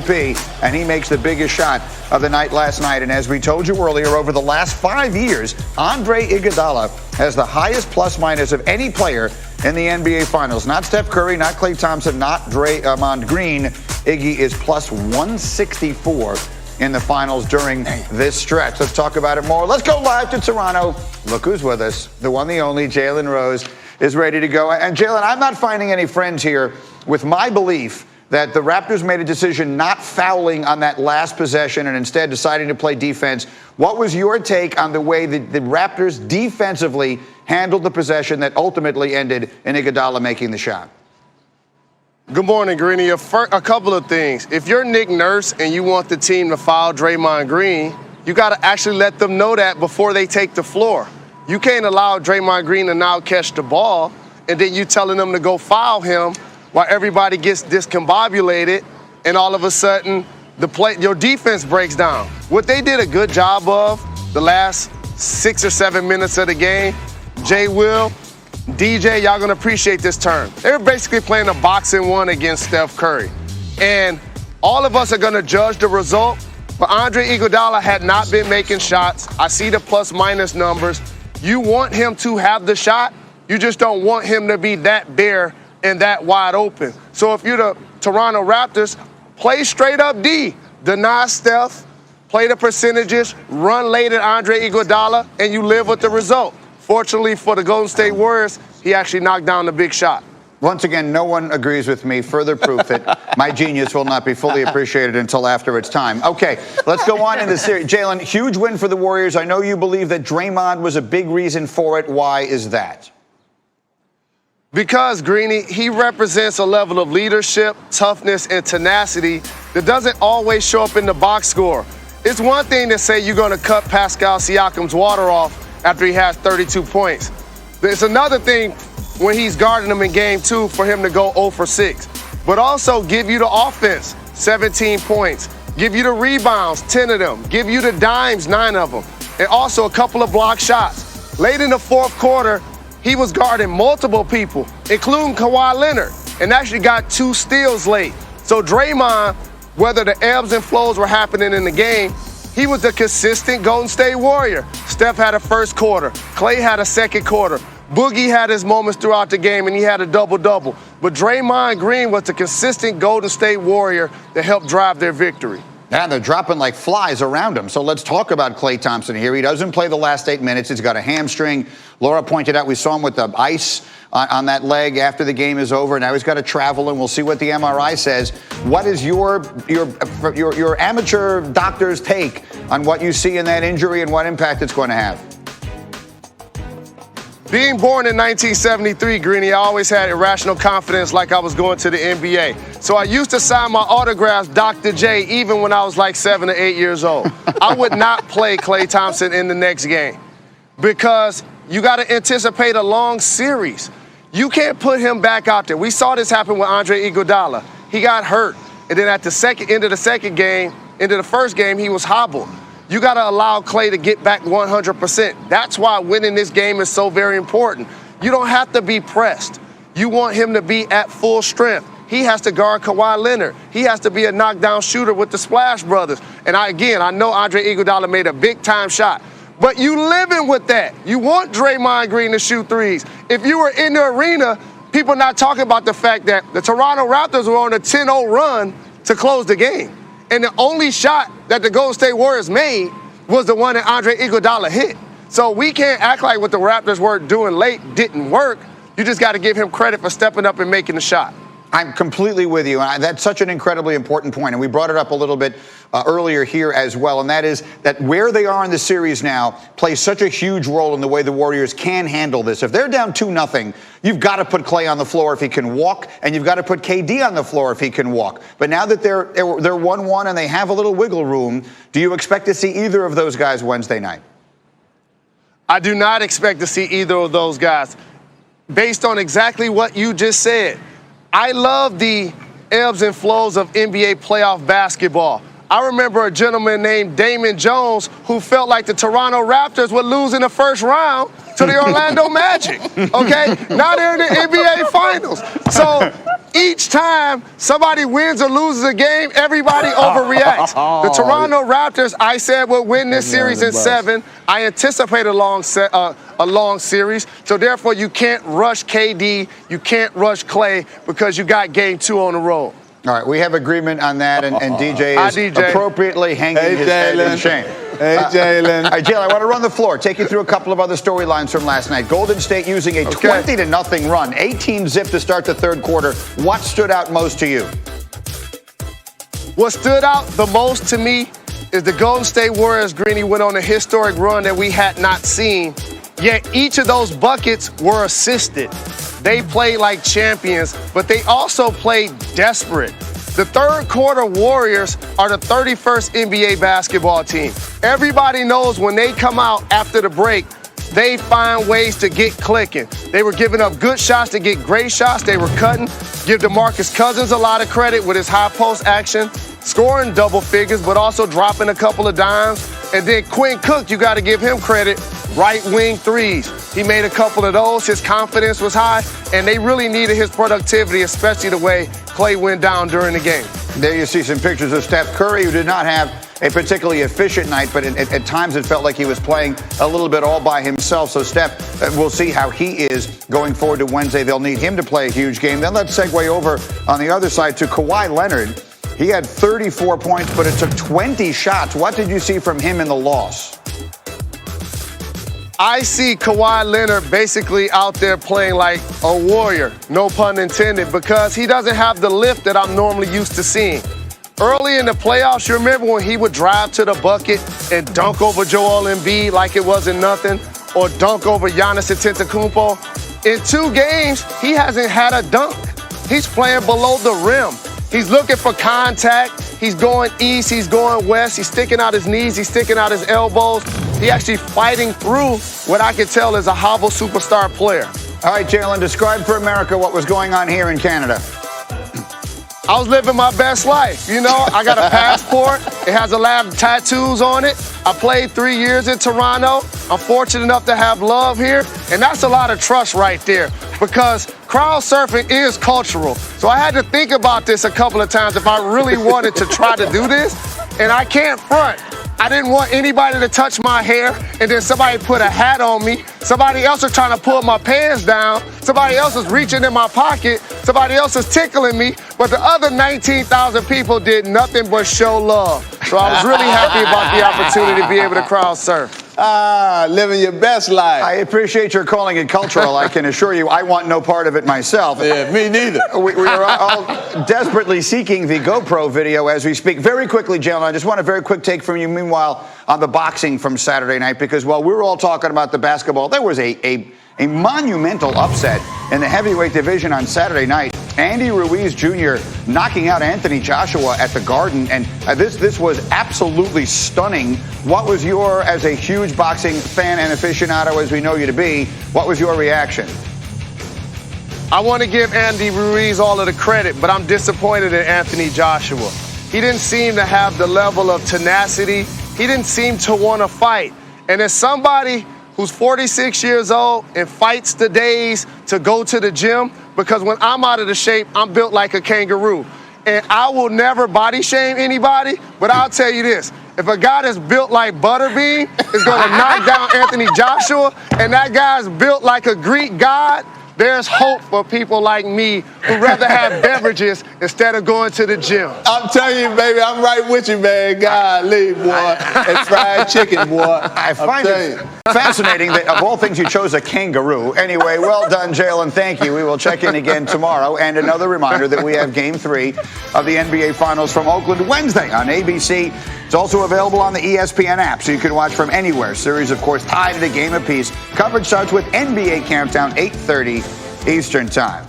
be, and he makes the biggest shot of the night last night. And as we told you earlier, over the last 5 years, Andre Iguodala has the highest plus-minus of any player in the NBA Finals. Not Steph Curry, not Klay Thompson, not Draymond Green. Iggy is plus 164 in the finals during this stretch. Let's talk about it more. Let's go live to Toronto. Look who's with us. The one, the only, Jalen Rose is ready to go. And Jalen, I'm not finding any friends here with my belief that the Raptors made a decision not fouling on that last possession and instead deciding to play defense. What was your take on the way that the Raptors defensively handled the possession that ultimately ended in Iguodala making the shot? Good morning, Greeny. A couple of things. If you're Nick Nurse and you want the team to foul Draymond Green, you got to actually let them know that before they take the floor. You can't allow Draymond Green to now catch the ball, and then you telling them to go foul him while everybody gets discombobulated, and all of a sudden your defense breaks down. What they did a good job of the last 6 or 7 minutes of the game, Jay Will, DJ, y'all gonna appreciate this term. They were basically playing a boxing one against Steph Curry. And all of us are gonna judge the result, but Andre Iguodala had not been making shots. I see the plus-minus numbers. You want him to have the shot, you just don't want him to be that bare and that wide open. So if you're the Toronto Raptors, play straight up D. Deny Steph, play the percentages, run late at Andre Iguodala, and you live with the result. Fortunately for the Golden State Warriors, he actually knocked down the big shot. Once again, no one agrees with me. Further proof that my genius will not be fully appreciated until after it's time. Okay, let's go on in the series. Jalen, huge win for the Warriors. I know you believe that Draymond was a big reason for it. Why is that? Because, Greeny, he represents a level of leadership, toughness, and tenacity that doesn't always show up in the box score. It's one thing to say you're going to cut Pascal Siakam's water off after he has 32 points. It's another thing when he's guarding him in game 2 for him to go 0 for 6. But also give you the offense, 17 points. Give you the rebounds, 10 of them. Give you the dimes, 9 of them. And also a couple of block shots. Late in the fourth quarter, he was guarding multiple people, including Kawhi Leonard, and actually got 2 steals late. So Draymond, whether the ebbs and flows were happening in the game, he was the consistent Golden State Warrior. Steph had a first quarter. Klay had a second quarter. Boogie had his moments throughout the game, and he had a double-double. But Draymond Green was the consistent Golden State Warrior that helped drive their victory. And they're dropping like flies around him. So let's talk about Klay Thompson here. He doesn't play the last 8 minutes. He's got a hamstring. Laura pointed out we saw him with the ice on that leg after the game is over. Now he's got to travel, and we'll see what the MRI says. What is your amateur doctor's take on what you see in that injury and what impact it's going to have? Being born in 1973, Greeny, I always had irrational confidence like I was going to the NBA. So I used to sign my autographs Dr. J even when I was like 7 or 8 years old. I would not play Klay Thompson in the next game because you got to anticipate a long series. You can't put him back out there. We saw this happen with Andre Iguodala. He got hurt, and then at the end of the first game, he was hobbled. You got to allow Klay to get back 100%. That's why winning this game is so very important. You don't have to be pressed. You want him to be at full strength. He has to guard Kawhi Leonard. He has to be a knockdown shooter with the Splash Brothers. And I know Andre Iguodala made a big-time shot. But you living with that. You want Draymond Green to shoot threes. If you were in the arena, people not talking about the fact that the Toronto Raptors were on a 10-0 run to close the game. And the only shot that the Golden State Warriors made was the one that Andre Iguodala hit. So we can't act like what the Raptors were doing late didn't work. You just got to give him credit for stepping up and making the shot. I'm completely with you. And that's such an incredibly important point. And we brought it up a little bit earlier here as well. And that is that where they are in the series now plays such a huge role in the way the Warriors can handle this. If they're down 2-0, you've got to put Klay on the floor if he can walk, and you've got to put KD on the floor if he can walk. But now that they're 1-1 and they have a little wiggle room, do you expect to see either of those guys Wednesday night? I do not expect to see either of those guys. Based on exactly what you just said, I love the ebbs and flows of NBA playoff basketball. I remember a gentleman named Damon Jones who felt like the Toronto Raptors would lose in the first round to the Orlando Magic, okay? Now they're in the NBA Finals. So each time somebody wins or loses a game, everybody overreacts. The Toronto Raptors, I said, will win this series in 7. I anticipate a long series. So therefore, you can't rush KD, you can't rush Clay because you got game 2 on the road. All right, we have agreement on that, and DJ is appropriately hanging his head in shame. Hey, Jalen. All right, Jalen, I want to run the floor. Take you through a couple of other storylines from last night. Golden State using a 20-0 run, 18-zip to start the third quarter. What stood out most to you? What stood out the most to me is the Golden State Warriors, Greeny, went on a historic run that we had not seen, yet each of those buckets were assisted. They played like champions, but they also played desperate. The third quarter Warriors are the 31st NBA basketball team. Everybody knows when they come out after the break, they find ways to get clicking. They were giving up good shots to get great shots. They were cutting. Give DeMarcus Cousins a lot of credit with his high post action, scoring double figures, but also dropping a couple of dimes. And then Quinn Cook, you got to give him credit. Right wing threes. He made a couple of those. His confidence was high, and they really needed his productivity, especially the way Clay went down during the game. There you see some pictures of Steph Curry, who did not have a particularly efficient night, but at times it felt like he was playing a little bit all by himself. So Steph, we'll see how he is going forward to Wednesday. They'll need him to play a huge game. Then let's segue over on the other side to Kawhi Leonard. He had 34 points, but it took 20 shots. What did you see from him in the loss? I see Kawhi Leonard basically out there playing like a warrior, no pun intended, because he doesn't have the lift that I'm normally used to seeing. Early in the playoffs, you remember when he would drive to the bucket and dunk over Joel Embiid like it wasn't nothing, or dunk over Giannis Antetokounmpo? In 2 games, he hasn't had a dunk. He's playing below the rim. He's looking for contact. He's going east, he's going west, he's sticking out his knees, he's sticking out his elbows. He's actually fighting through what I can tell is a hobble superstar player. All right, Jalen, describe for America what was going on here in Canada. I was living my best life. You know, I got a passport. It has a lot of tattoos on it. I played 3 years in Toronto. I'm fortunate enough to have love here. And that's a lot of trust right there because crowd surfing is cultural. So I had to think about this a couple of times if I really wanted to try to do this. And I can't front. I didn't want anybody to touch my hair and then somebody put a hat on me. Somebody else was trying to pull my pants down. Somebody else was reaching in my pocket. Somebody else was tickling me. But the other 19,000 people did nothing but show love. So I was really happy about the opportunity to be able to crowd surf. Living your best life. I appreciate your calling it cultural. I can assure you I want no part of it myself. Yeah, me neither. We are all desperately seeking the GoPro video as we speak. Very quickly, Jalen, I just want a very quick take from you, meanwhile, on the boxing from Saturday night, because while we were all talking about the basketball, there was a monumental upset in the heavyweight division on Saturday night. Andy Ruiz Jr. knocking out Anthony Joshua at the Garden, and this was absolutely stunning. What was as a huge boxing fan and aficionado as we know you to be, what was your reaction? I want to give Andy Ruiz all of the credit, but I'm disappointed in Anthony Joshua. He didn't seem to have the level of tenacity. He didn't seem to want to fight. And as somebody who's 46 years old and fights the days to go to the gym, because when I'm out of the shape, I'm built like a kangaroo. And I will never body shame anybody, but I'll tell you this. If a guy that's built like Butterbean is going to knock down Anthony Joshua, and that guy's built like a Greek god, there's hope for people like me who'd rather have beverages instead of going to the gym. I'm telling you, baby, I'm right with you, man. Golly, boy. And fried chicken, boy. I find it fascinating that of all things you chose a kangaroo. Anyway, well done, Jalen. Thank you. We will check in again tomorrow. And another reminder that we have Game 3 of the NBA Finals from Oakland Wednesday on ABC. It's also available on the ESPN app, so you can watch from anywhere. Series, of course, tied at a game apiece. Coverage starts with NBA Countdown, 8:30 Eastern Time.